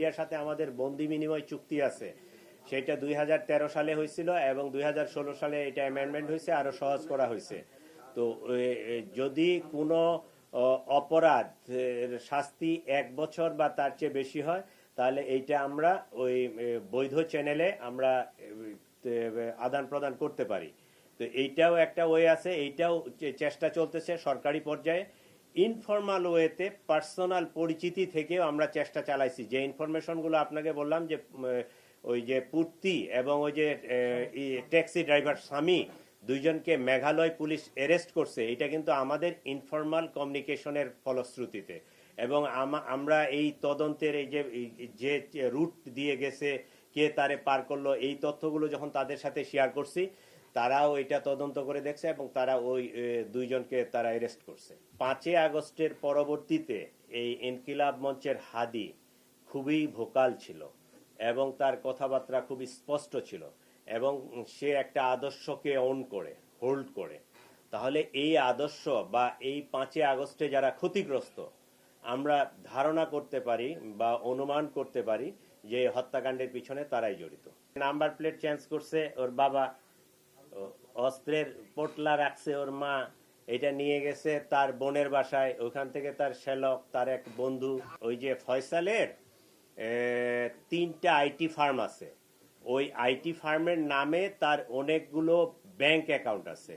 ইন্ডিয়ার সাথে আমাদের বন্দি বিনিময় চুক্তি আছে, সেটা 2013 সালে হয়েছিল এবং 2016 সালে এটা অ্যামেন্ডমেন্ট হয়েছে, আরো সহজ করা হয়েছে। তো যদি কোনো অপরাধ শাস্তি 1 বছর বা তার চেয়ে বেশি হয়, তাহলে এইটা আমরা ওই বৈধ চ্যানেলে আমরা আদান প্রদান করতে পারি। তো এইটাও একটা ওয়ে আছে, এইটাও চেষ্টা চলতেছে সরকারি পর্যায়ে। ইনফরমাল ওয়েতে পার্সোনাল পরিচিতি থেকেও আমরা চেষ্টা চালাইছি। যে ইনফরমেশনগুলো আপনাকে বললাম যে ওই যে পূর্তি এবং ওই যে ট্যাক্সি ড্রাইভার স্বামী দুইজনকে মেঘালয় পুলিশ অ্যারেস্ট করছে, এটা কিন্তু আমাদের ইনফরমাল কমিউনিকেশনের ফলশ্রুতিতে। এবং আমরা এই তদন্তের এই যে রুট দিয়ে গেছে, কে তারে পার করলো, এই তথ্যগুলো যখন তাদের সাথে শেয়ার করছি, তারাও এটা তদন্ত করে দেখছে এবং তারা ওই দুইজনকে তারা অ্যারেস্ট করছে। 5 আগস্টের পরবর্তীতে এই ইনকিলাব মঞ্চের হাদি খুবই ভোকাল ছিল এবং তার কথাবার্তা খুবই স্পষ্ট ছিল এবং সে একটা আদর্শকে হোল্ড করে। তাহলে এই আদর্শ বা এই 5 আগস্টে যারা ক্ষতিগ্রস্ত, আমরা ধারণা করতে পারি বা অনুমান করতে পারি যে হত্যাকাণ্ডের পিছনে তারাই জড়িত। নাম্বার প্লেট চেঞ্জ করছে ওর বাবা, অস্ত্রের পোটলা রাখছে ওর মা, এটা নিয়ে গেছে তার বোনের বাসায়, ওখান থেকে তার শ্যালক, তার এক বন্ধু। ওই যে ফয়সালের 3টা আইটি ফার্ম আছে, ওই আইটি ফার্মের নামে তার অনেকগুলো ব্যাংক অ্যাকাউন্ট আছে।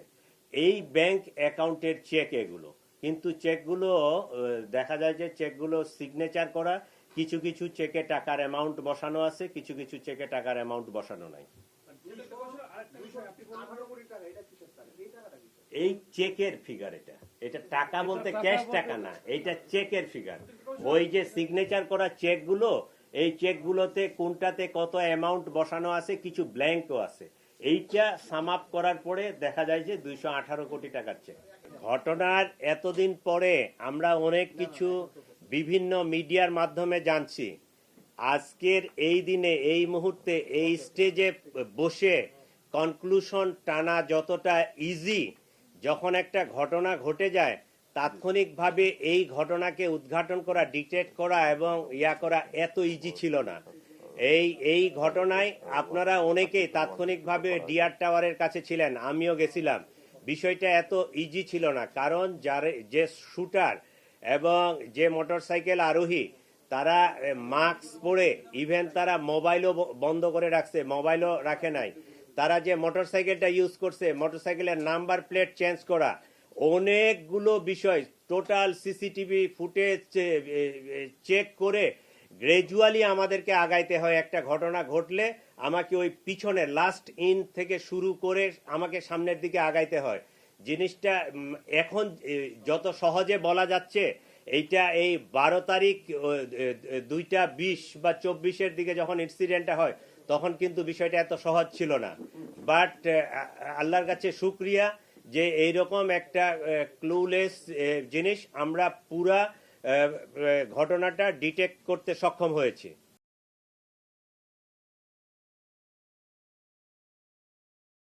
এই ব্যাংক অ্যাকাউন্টের চেক এগুলো, কিন্তু চেকগুলো দেখা যায় যে চেকগুলো সিগনেচার করা, কিছু কিছু চেকে টাকার অ্যামাউন্ট বসানো আছে, কিছু কিছু চেকে টাকার অ্যামাউন্ট বসানো নাই। এই চেকের ফিগার, এটা টাকা বলতে ক্যাশ টাকা না, এটা চেকের ফিগার। ওই যে সিগনেচার করা চেকগুলো, এই চেকগুলোতে কোনটাতে কত অ্যামাউন্ট বসানো আছে, কিছু ব্ল্যাঙ্কও আছে। এইটা সাম আপ করার পরে দেখা যায় যে 218 কোটি টাকার চেক। ঘটনার এতদিন পরে আমরা অনেক কিছু বিভিন্ন মিডিয়ার মাধ্যমে জানছি। আজকের এই দিনে, এই মুহূর্তে, এই স্টেজে বসে কনক্লুশন টানা যতটা ইজি, যখন একটা ঘটনা ঘটে যায় তাৎক্ষণিকভাবে এই ঘটনাকে উদ্ঘাটন করা, ডিটেক্ট করা এবং করা এত ইজি ছিল না। এই ঘটনায় আপনারা অনেকেই তাৎক্ষণিকভাবে ডিআর টাওয়ারের কাছে ছিলেন, আমিও গেছিলাম। বিষয়টা এত ইজি ছিল না, কারণ যে শুটার এবং যে মোটরসাইকেল আরোহী, তারা মাস্ক পরে, ইভেন তারা মোবাইলও বন্ধ করে রাখছে, মোবাইলও রাখে নাই। তারা যে মোটরসাইকেলটা ইউজ করছে, মোটরসাইকেলের নাম্বার প্লেট চেঞ্জ করা, অনেকগুলো বিষয় টোটাল সিসিটিভি ফুটেজ চেক করে গ্রাজুয়ালি আমাদেরকে আগাইতে হয়। একটা ঘটনা ঘটলে আমাকে ওই পিছনে লাস্ট ইন থেকে শুরু করে আমাকে সামনের দিকে আগাইতে হয়। জিনিসটা এখন যত সহজে বলা যাচ্ছে, এইটা এই 12 তারিখ 2টা 20 বা 24-এর দিকে যখন ইনসিডেন্টটা হয়, তখন কিন্তু বিষয়টা এত সহজ ছিল না। বাট আল্লাহর কাছে শুকরিয়া যে এইরকম একটা ক্লুলেস জিনিস আমরা পুরা ঘটনাটা ডিটেক্ট করতে সক্ষম হয়েছি।